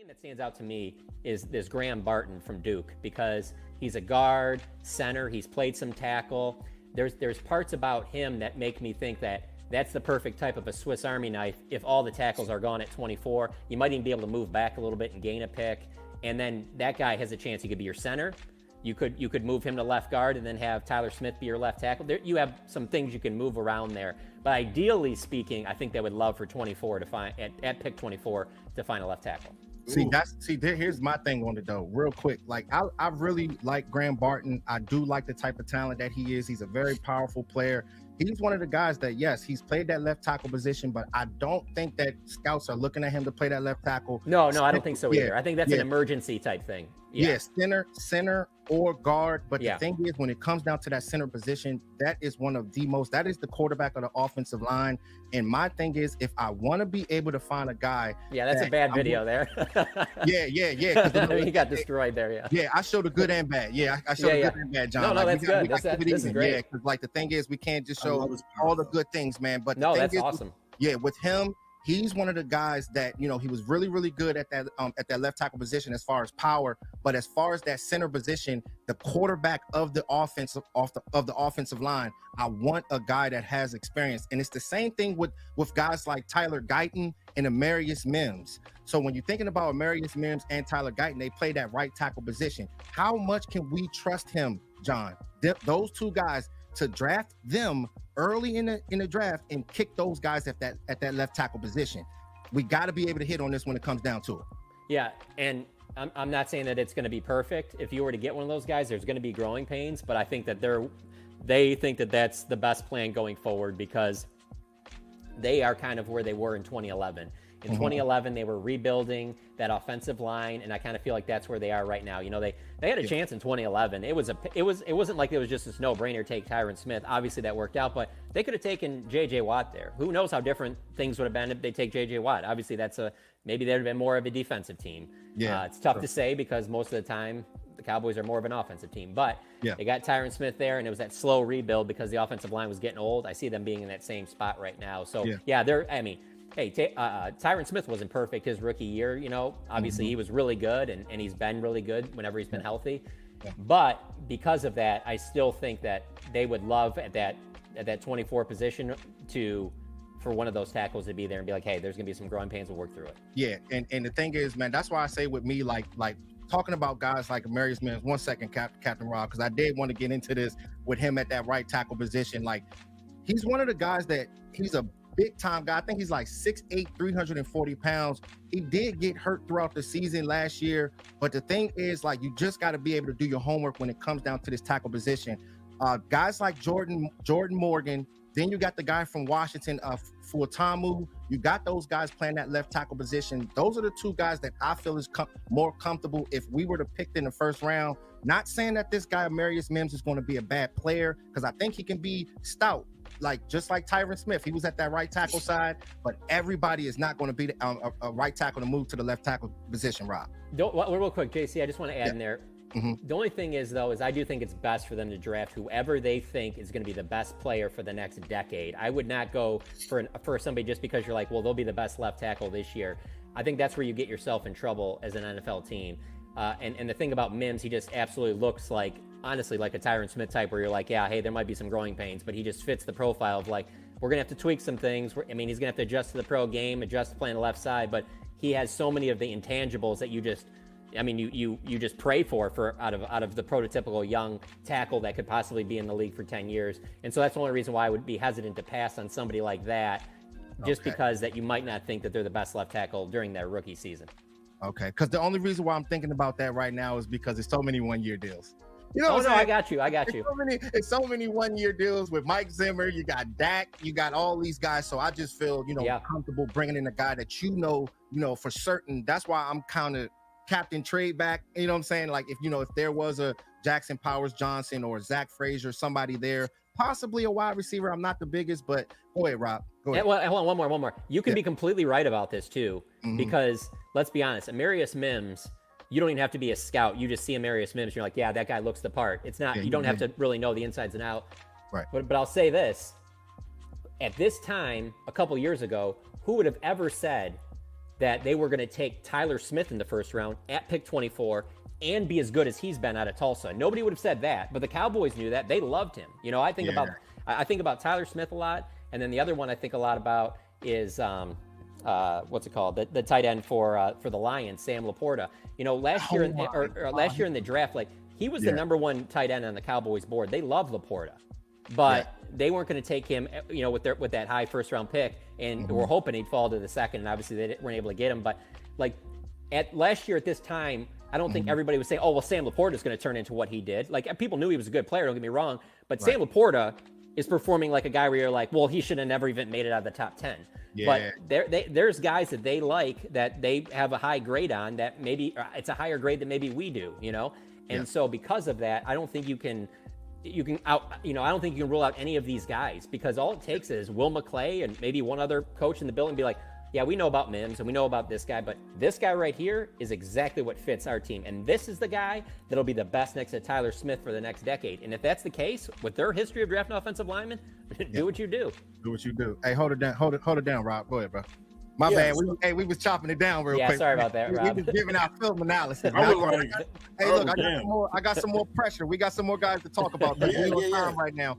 that stands out to me is this Graham Barton from Duke, because he's a guard, center, he's played some tackle. There's parts about him that make me think that that's the perfect type of a Swiss Army knife. If all the tackles are gone at 24, you might even be able to move back a little bit and gain a pick. And then that guy has a chance. He could be your center. You could move him to left guard and then have Tyler Smith be your left tackle. You have some things you can move around there. But ideally speaking, I think they would love for 24 to find at pick 24 to find a left tackle. Here's my thing on it though, real quick. Like I really like Graham Barton. I do like the type of talent that he is. He's a very powerful player. He's one of the guys that, yes, he's played that left tackle position, but I don't think that scouts are looking at him to play that left tackle. No, I don't think so either. I think that's an emergency type thing. Center or guard. But the thing is, when it comes down to that center position, that is that is the quarterback of the offensive line. And my thing is, if I want to be able to find a guy. Yeah, that's a bad video there. Yeah. He got destroyed there, Yeah, I showed the good and bad. Yeah, I showed the good and bad, John. No, that's good. This is great. Yeah, because like the thing is, we can't just show all the good things, man. But that's awesome. Yeah, with him, he's one of the guys that, he was really, really good at that left tackle position as far as power. But as far as that center position, the quarterback of the offensive line, I want a guy that has experience. And it's the same thing with guys like Tyler Guyton and Amarius Mims. So when you're thinking about Amarius Mims and Tyler Guyton, they play that right tackle position. How much can we trust him, John? Those two guys, to draft them early in the draft and kick those guys at that left tackle position. We got to be able to hit on this when it comes down to it. Yeah, and I'm not saying that it's going to be perfect. If you were to get one of those guys, there's going to be growing pains, but I think that they think that that's the best plan going forward, because they are kind of where they were in 2011. In 2011, they were rebuilding that offensive line, and I kind of feel like that's where they are right now. They had a chance in 2011. It wasn't like it was just this no-brainer take Tyron Smith. Obviously, that worked out, but they could have taken J.J. Watt there. Who knows how different things would have been if they take J.J. Watt? Obviously, maybe they'd have been more of a defensive team. Yeah, it's tough to say because most of the time the Cowboys are more of an offensive team. But they got Tyron Smith there, and it was that slow rebuild because the offensive line was getting old. I see them being in that same spot right now. So Tyron Smith wasn't perfect his rookie year. Obviously he was really good, and he's been really good whenever he's been healthy. Yeah. But because of that, I still think that they would love at that 24 position for one of those tackles to be there and be like, hey, there's gonna be some growing pains. We'll work through it. Yeah, and the thing is, man, that's why I say with me, like talking about guys like Amarius Mims. 1 second, Captain Rob, because I did want to get into this with him at that right tackle position. Like, he's one of the guys that he's a big time guy. I think he's like 6'8", 340 pounds. He did get hurt throughout the season last year, but the thing is, like, you just got to be able to do your homework when it comes down to this tackle position. Guys like Jordan Morgan, then you got the guy from Washington, Fuatamu. You got those guys playing that left tackle position. Those are the two guys that I feel is more comfortable if we were to pick in the first round. Not saying that this guy, Amarius Mims, is going to be a bad player, because I think he can be stout. Just like Tyron Smith, he was at that right tackle side, but everybody is not going to be a right tackle to move to the left tackle position, Rob. Real quick, JC, I just want to add in there. Mm-hmm. The only thing is, though, I do think it's best for them to draft whoever they think is going to be the best player for the next decade. I would not go for somebody just because you're like, well, they'll be the best left tackle this year. I think that's where you get yourself in trouble as an NFL team. And the thing about Mims, he just absolutely looks like, honestly, like a Tyron Smith type, where you're like, yeah, hey, there might be some growing pains, but he just fits the profile of, like, we're going to have to tweak some things. He's going to have to adjust to the pro game, adjust to playing the left side, but he has so many of the intangibles that you just pray for out of the prototypical young tackle that could possibly be in the league for 10 years. And so that's the only reason why I would be hesitant to pass on somebody like that, just because that you might not think that they're the best left tackle during their rookie season. Okay, because the only reason why I'm thinking about that right now is because there's so many one-year deals. I got you. It's so many one-year deals with Mike Zimmer. You got Dak. You got all these guys. So I just feel, comfortable bringing in a guy that for certain. That's why I'm kind of captain trade back. You know what I'm saying? Like, if there was a Jackson Powers Johnson or Zach Frazier, somebody there, possibly a wide receiver. I'm not the biggest, but go ahead, Rob. Go ahead. Well, hold on, one more. You can be completely right about this too, because let's be honest, Amarius Mims, you don't even have to be a scout. You just see Amarius Mims, you're like, yeah, that guy looks the part. It's not, you don't have to really know the insides and out. Right. But I'll say this, at this time, a couple years ago, who would have ever said that they were going to take Tyler Smith in the first round at pick 24 and be as good as he's been out of Tulsa. Nobody would have said that, but the Cowboys knew that. They loved him. You know, I think about Tyler Smith a lot, and then the other one I think a lot about is what's it called? The tight end for the Lions, Sam Laporta. You know, last year in the draft, like he was the number one tight end on the Cowboys board. They love Laporta, but they weren't going to take him, you know, with that high first round pick, and we're hoping he'd fall to the second. And obviously they weren't able to get him. But like at last year at this time, I don't think everybody was saying, oh, well, Sam Laporta is going to turn into what he did. Like people knew he was a good player. Don't get me wrong, but Sam Laporta is performing like a guy where you're like, well, he should have never even made it out of the top 10. Yeah. But there's guys that they like that they have a high grade on that maybe it's a higher grade than maybe we do, you know? And so because of that, I don't think you can I don't think you can rule out any of these guys, because all it takes is Will McClay and maybe one other coach in the building be like, yeah, we know about Mims and we know about this guy, but this guy right here is exactly what fits our team. And this is the guy that'll be the best next to Tyler Smith for the next decade. And if that's the case, with their history of drafting offensive linemen, do what you do. Do what you do. Hey, hold it down, Rob. Go ahead, bro. My bad. We was chopping it down real quick. Yeah, sorry about that, Rob. We was giving our film analysis. I was like, hey, look, I got some more pressure. We got some more guys to talk about. We're on time right now.